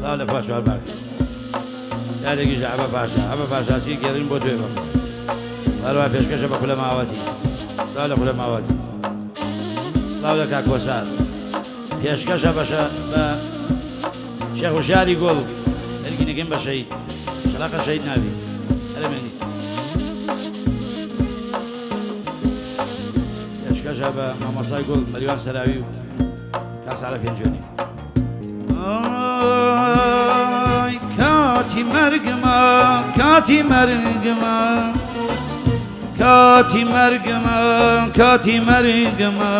ساڵ لە پاشوار باکە یادێکیش لە عەبە پاشا عەبە پاشاچی گێڕین بۆ توێ بەخۆ هەروە پێشکەشە بە خولە ماوەتی ساڵ لە خولە ماوەتی سڵاو دەکا کۆسار پێشکەشە بەشە بە شێخ وشیاری گۆڵ هەرگینەکەین بە شەید شەلاقە شەید نابی هەرمێنی پێشکەشە بە مامۆسای گۆڵ مەریوان سەراوی و کاساڵە پێنجۆنی کاتی مەرگمە کاتی مەرگمە کاتی مەرگمە کاتی مەرگمە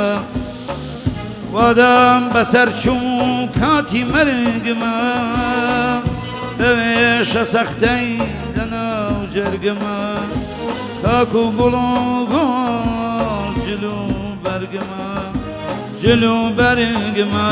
وادام بەسەر چوو کاتی مەرگمە بەوێشە سەختەی لەناو جەرگمە خاک و گوڵ و گۆڵ جلو بەرگمە جلو بەرگمە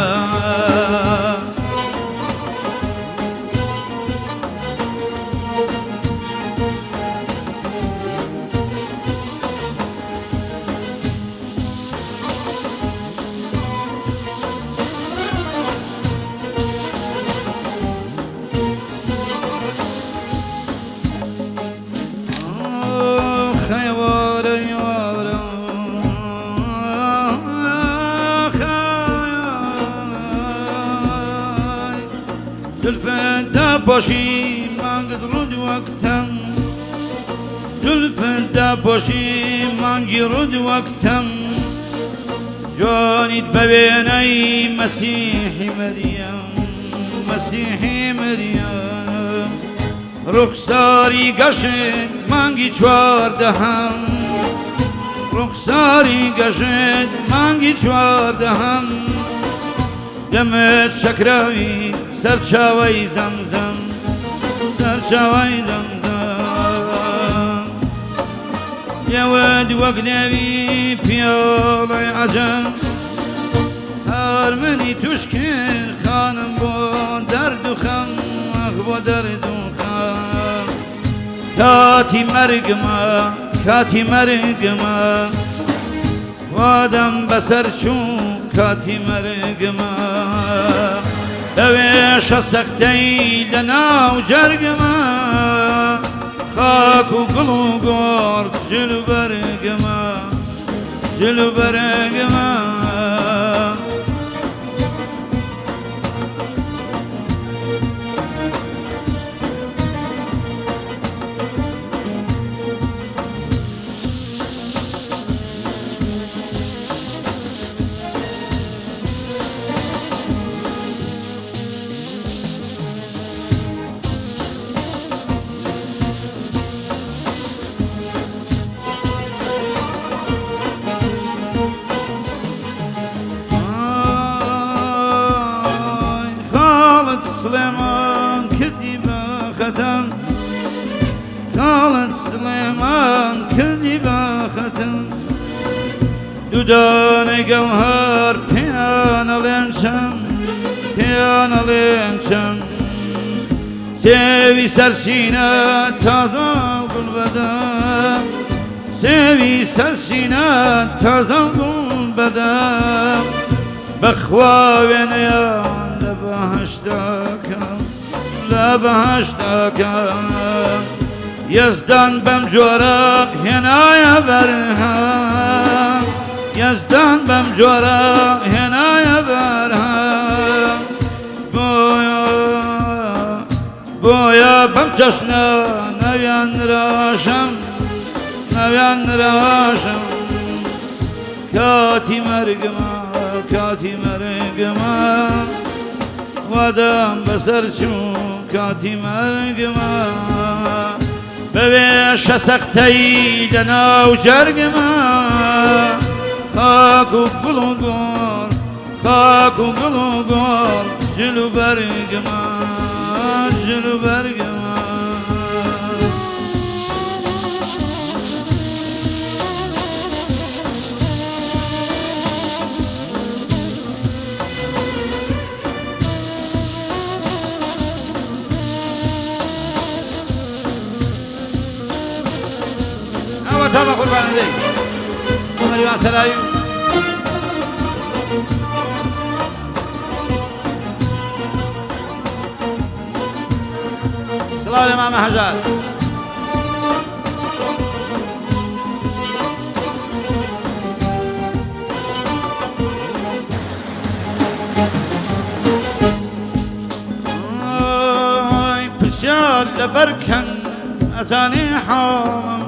زلفت باشی من گرود وقتم زلفت باشی من گرود وقتم جانیت ببینی مسیحی مریم مسیحی مریم رخساری گشت منگی چواردهم رخساری گشت منگی چواردهم دمت شکراوی سەرچاوەی زەمزەم سەرچاوەی زەمزەم یەوەد وەک نێوی پیاڵەی عەجەم هەرمنی توش کرد خانم بۆ دەرد و خەم ئەخ بۆ دەرد و خەم کاتی مەرگمە کاتی مەرگمە وادەم بەسەر چوو کاتی مەرگمە دەوێشە سەختەی لەناو جەرگمە خاک و گوڵ و گۆڕ جلو بەرگمە جلو بەرگمە سلێمان کردی بە خەتەم خاڵت سلێمان کردی بە خەتەم دوودانەی گەوهەر پێیانەڵێن چەم پێیانەڵێن چەم سێوی سەرسینە تازە گوڵ بەدەم سێوی سەرسینە تازە گوڵ بەدەم بەخوا وێنەیان بەهشتەکەم لە بەهشتەکەم یەزدان بەم جۆرە هێنایە بەرهەم یەزدان بەم جۆرە هێنایە بەرهەم بۆیە بەم چەشنە نەویان راشەم نەویان راشەم کاتی مەرگمە کاتی مەرگمە وادام بەسەر چوو کاتی مەرگمە بەوێشە سەختەی لەناو جەرگمە خاک و گوڵ و گۆڕ خاک و گوڵ و گۆڕ جلو بەرگمە جلو بەرگمە تابە قوربانەدەی بۆ مەریوان سەراوی سڵاو لە مامە هەژار پرسیار لەبەرکەن ئەزانێ حاڵم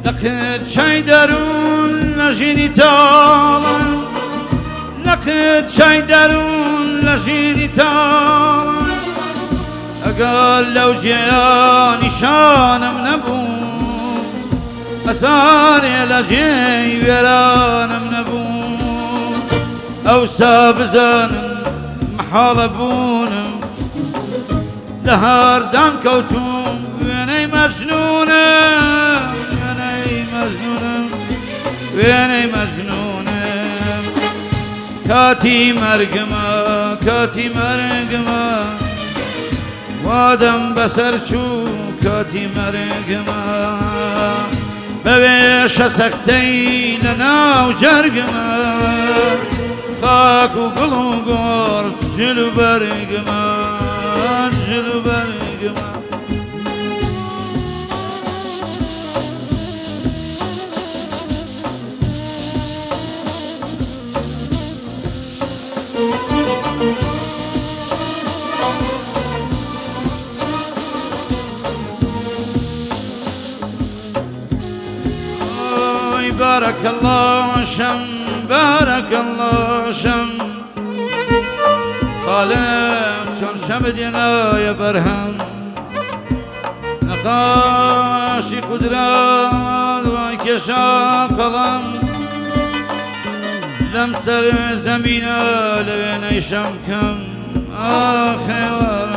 لەقت چای دەروون لە ژینی تاڵم لەقت چای دەروون لە ژینی تاڵم ئەگەر لەو جێیانی شانم نەبوو ئەسارێ لە جێی وێرانم نەبوو ئەوسا بزانم محاڵە بوونم لە هەردان کەوتوم وێنەی مەجنونم وێنەی مەجنونم وێنەی مەجنونم کاتی مەرگمە کاتی مەرگمە وادەم بەسەر چوو کاتی مەرگمە بەوێشە سەختەی لە ناو جەرگمە خاک و گڵ و گۆڕ جل و بەرگمە جل و بەرگمە بارك الله شم بارك الله شم خالق شون شم دينا يا برهم نقاشي قدرات وانكشا قلم لمسر زمينا لوين شمكم آخر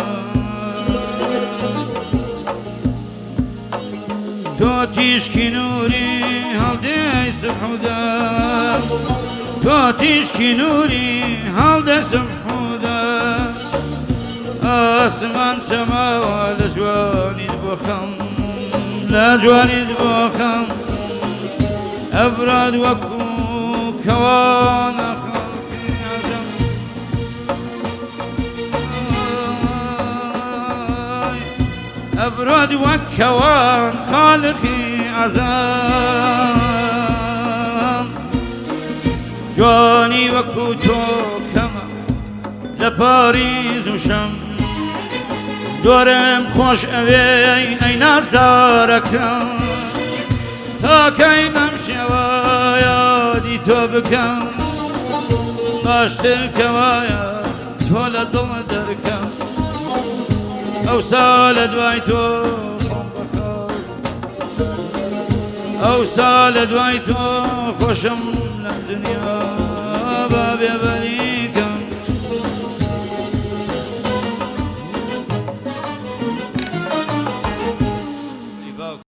تو تشكي نوري هالدي سبحودا تو تشكي نوري هالدي سبحودا آسمان سما لجواني بخم لجواني بخم أبراد وكو كوان أبرد وكوان خالقي عزام جواني وكوتو كما لباريز وشم زورم خوش أوي أي ناس داركم تا كي بمشي ويادي توبكم باشتر كوايا تولا دل دركم أو سال دوايتو أو سال دوايتو خوشم للدنيا